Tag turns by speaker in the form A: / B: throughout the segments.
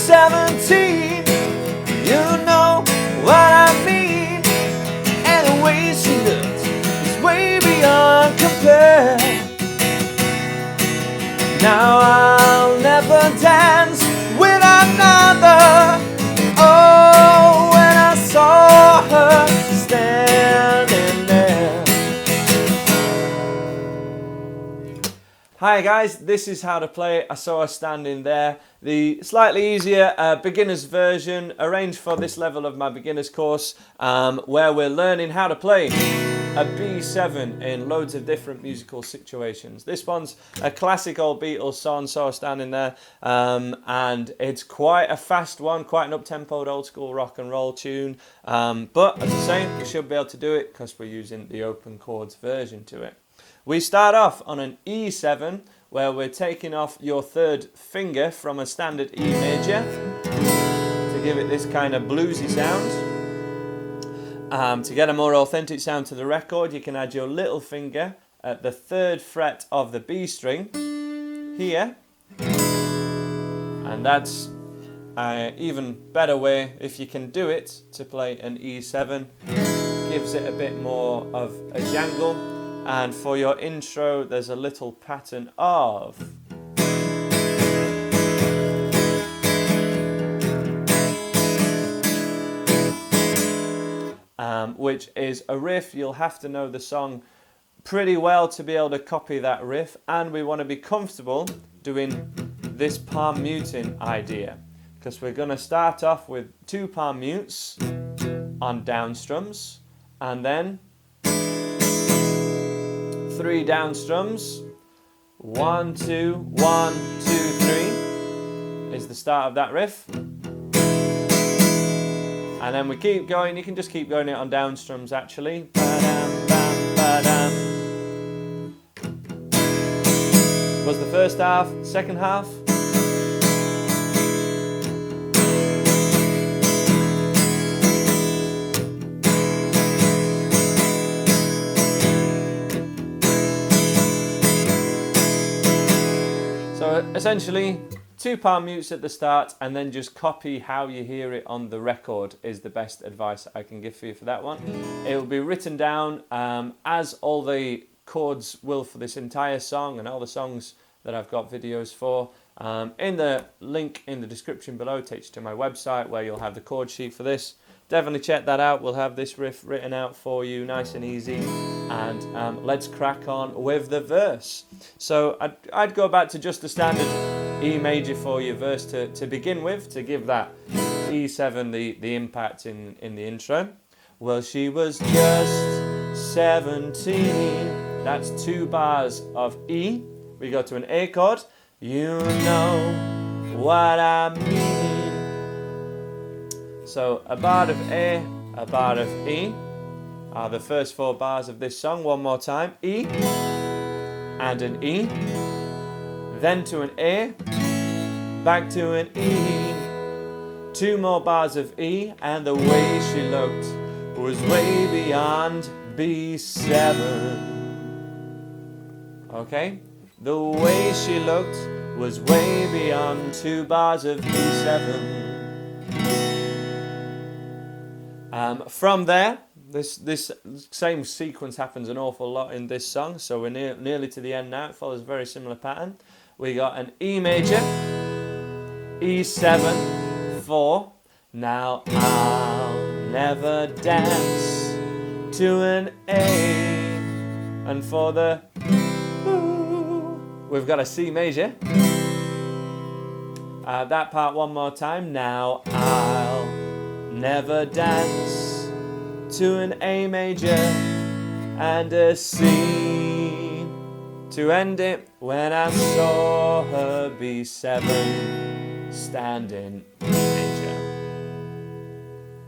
A: 17. You know what I mean. And the way she looked is way beyond compare. Now I'll never dance with another. Oh, when I saw her standing there. Hi guys, this is how to play I Saw Her Standing There, the slightly easier beginner's version arranged for this level of my beginner's course, where we're learning how to play a B7 in loads of different musical situations. This one's a classic old Beatles song, Saw Her Standing There, and it's quite a fast one, quite an up-tempoed old school rock and roll tune, but as I say, we should be able to do it because we're using the open chords version to it. We start off on an E7, where we're taking off your third finger from a standard E major to give it this kind of bluesy sound. To get a more authentic sound to the record, you can add your little finger at the third fret of the B string here, and that's an even better way, if you can do it, to play an E7. Gives it a bit more of a jangle. And for your intro, there's a little pattern of which is a riff. You'll have to know the song pretty well to be able to copy that riff, and we want to be comfortable doing this palm muting idea, because we're going to start off with 2 palm mutes on down strums, and then 3 down strums. 1, 2, 1, 2, 3 is the start of that riff. And then we keep going. You can just keep going it on down strums actually. Ba-dam, bam, ba-dam. Was the first half, second half. So essentially 2 palm mutes at the start, and then just copy how you hear it on the record is the best advice I can give for you for that one. It will be written down as all the chords will for this entire song and all the songs that I've got videos for. In the link in the description below takes you to my website where you'll have the chord sheet for this. Definitely check that out. We'll have this riff written out for you nice and easy, and let's crack on with the verse. So I'd go back to just the standard E major for your verse to begin with, to give that E7 the impact in the intro. Well, she was just 17. That's 2 bars of E. We go to an A chord. You know what I mean. So a bar of A, a bar of E are the first 4 bars of this song. One more time. E and an E. Then to an A, back to an E. 2 more bars of E, and the way she looked was way beyond B7. Okay? The way she looked was way beyond 2 bars of B7. From there, this same sequence happens an awful lot in this song, so we're nearly to the end now. It follows a very similar pattern. We got an E major, E7, 4. Now I'll never dance to an A. And for the we've got a C major. That part one more time. Now I'll never dance to an A major and a C. To end it, when I saw her B7 standing major.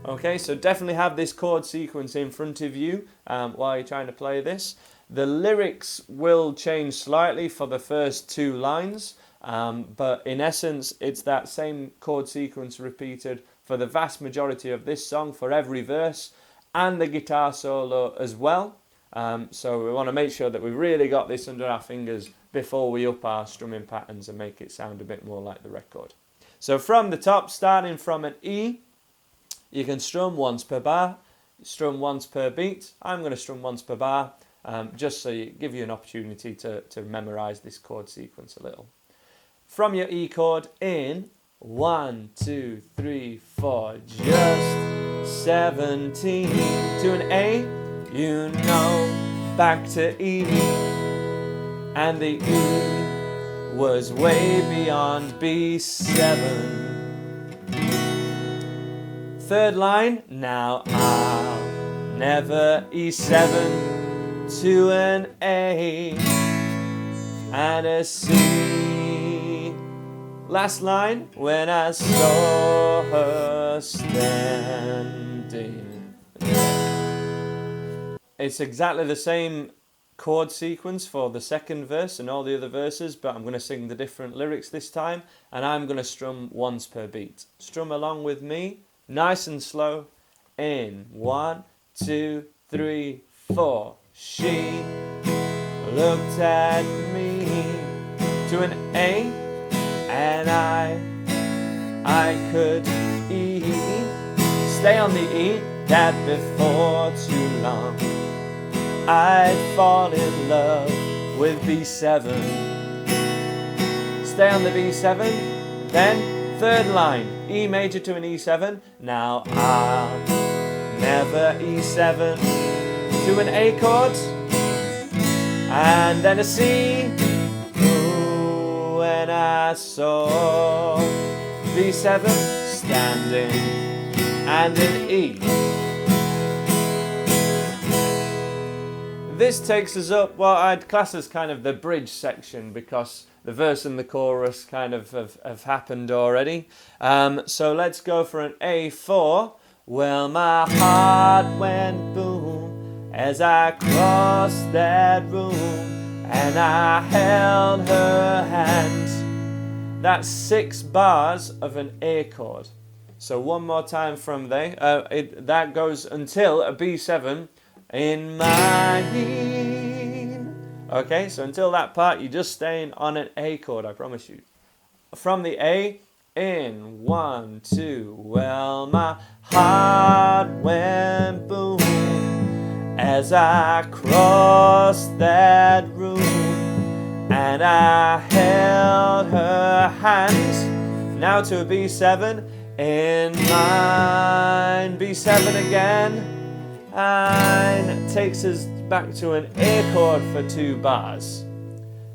A: Okay, so definitely have this chord sequence in front of you while you're trying to play this. The lyrics will change slightly for the first 2 lines, but in essence it's that same chord sequence repeated for the vast majority of this song, for every verse, and the guitar solo as well. So we want to make sure that we've really got this under our fingers before we up our strumming patterns and make it sound a bit more like the record. So from the top, starting from an E, you can strum once per bar, strum once per beat. I'm going to strum once per bar, just so you give you an opportunity to memorize this chord sequence a little. From your E chord in 1, 2, 3, 4, just 17 to an A, you know, back to E, and the E was way beyond B7. Third line, now I'll never E7 to an A and a C. Last line, when I saw her standing. It's exactly the same chord sequence for the second verse and all the other verses, but I'm going to sing the different lyrics this time, and I'm going to strum once per beat. Strum along with me, nice and slow, in 1, 2, 3, 4. She looked at me to an A, and I could E. Stay on the E, that before too long I'd fall in love with B7. Stay on the B7, then third line, E major to an E7. Now I'll never E7 to an A chord, and then a C. Ooh, when I saw B7 standing, and an E. This takes us up what I'd class as kind of the bridge section, because the verse and the chorus kind of have happened already. So let's go for an A4. Well, my heart went boom as I crossed that room, and I held her hand. That's 6 bars of an A chord. So one more time from there. That goes until a B7 in mine. Okay, so until that part, you're just staying on an A chord, I promise you. From the A, in 1, 2, well, my heart went boom as I crossed that room, and I held her hand. Now to a B7 in mine. B7 again, and takes us back to an A chord for 2 bars.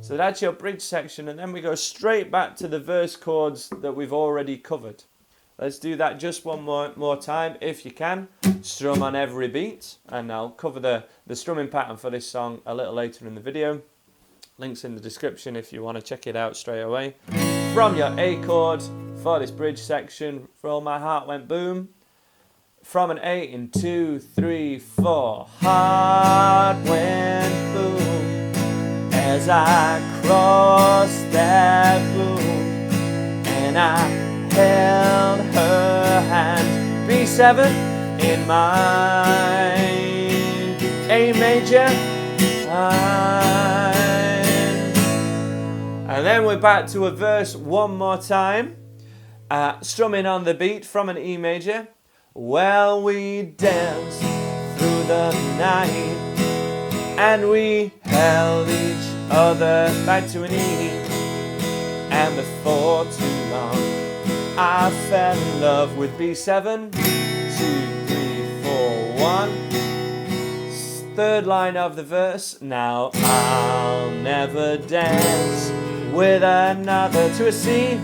A: So that's your bridge section, and then we go straight back to the verse chords that we've already covered. Let's do that just one more time if you can. Strum on every beat, and I'll cover the strumming pattern for this song a little later in the video. Links in the description if you want to check it out straight away. From your A chord for this bridge section, for all my heart went boom. From an A in 2, 3, 4. Heart went boom as I crossed that room, and I held her hand. B7 in mine. A major. And then we're back to a verse one more time. Strumming on the beat from an E major. Well, we danced through the night, and we held each other back to an E. And before too long, I fell in love with B7. 2, 3, 4, 1. Third line of the verse. Now I'll never dance with another to a C.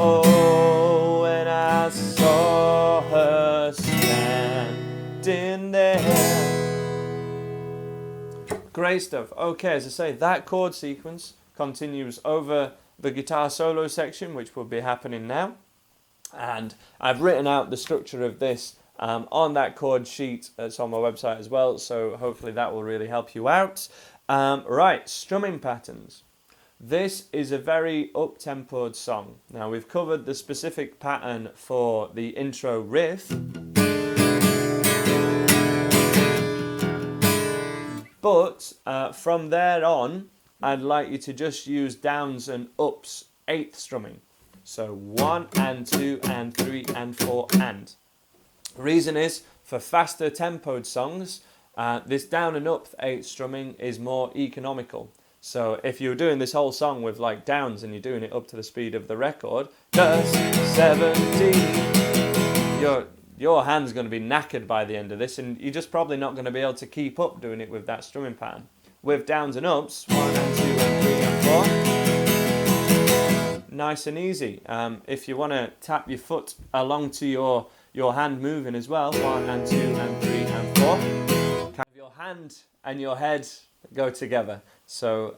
A: Oh, when I saw her standing there. Great stuff. Okay, as I say, that chord sequence continues over the guitar solo section, which will be happening now. And I've written out the structure of this on that chord sheet. It's on my website as well, so hopefully that will really help you out. Right, strumming patterns. This is a very up-tempoed song. Now, we've covered the specific pattern for the intro riff, but from there on, I'd like you to just use downs and ups 8th strumming. So 1 and 2 and 3 and 4 and. Reason is, for faster tempoed songs, this down and up 8 strumming is more economical. So if you're doing this whole song with like downs and you're doing it up to the speed of the record, does 17, your hand's going to be knackered by the end of this, and you're just probably not going to be able to keep up doing it with that strumming pattern. With downs and ups, 1 and 2 and 3 and 4, nice and easy. If you want to tap your foot along to your hand moving as well, 1 and 2 and 3 and 4, kind of your hand and your head go together. So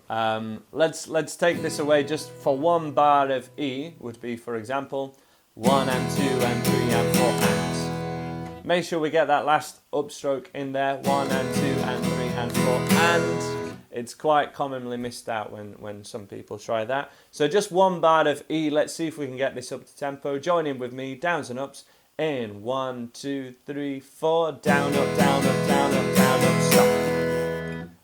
A: let's take this away just for one bar of E, would be, for example, 1 and 2 and 3 and 4 and. Make sure we get that last upstroke in there, 1 and 2 and 3 and 4 and. It's quite commonly missed out when some people try that. So just one bar of E. Let's see if we can get this up to tempo. Join in with me, downs and ups. In 1, 2, 3, 4, down, up, down, up, down, up, down, up, stop.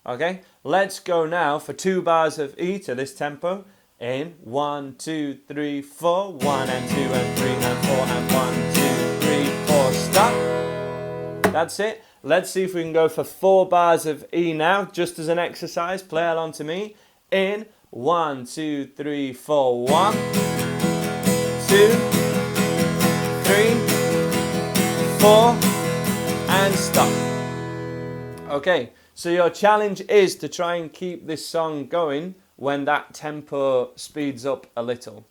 A: Okay, let's go now for 2 bars of E to this tempo. In 1, 2, 3, 4, 1 and 2 and 3 and 4 and 1, 2, 3, 4, stop. That's it. Let's see if we can go for 4 bars of E now, just as an exercise. Play along to me. In 1, 2, 3, 4, 1, 2, 3, 4, and stop. Okay, so your challenge is to try and keep this song going when that tempo speeds up a little,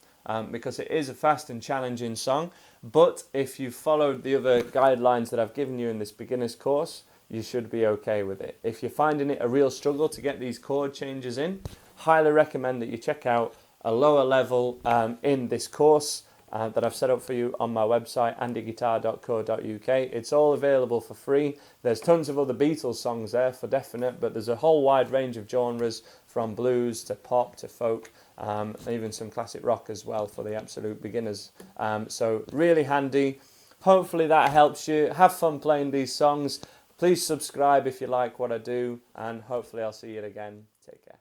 A: because it is a fast and challenging song. But if you followed the other guidelines that I've given you in this beginner's course, you should be okay with it. If you're finding it a real struggle to get these chord changes in, highly recommend that you check out a lower level in this course that I've set up for you on my website, andyguitar.co.uk. It's all available for free. There's tons of other Beatles songs there for definite, but there's a whole wide range of genres, from blues to pop to folk, even some classic rock as well for the absolute beginners. So really handy. Hopefully that helps you. Have fun playing these songs. Please subscribe if you like what I do, and hopefully I'll see you again. Take care.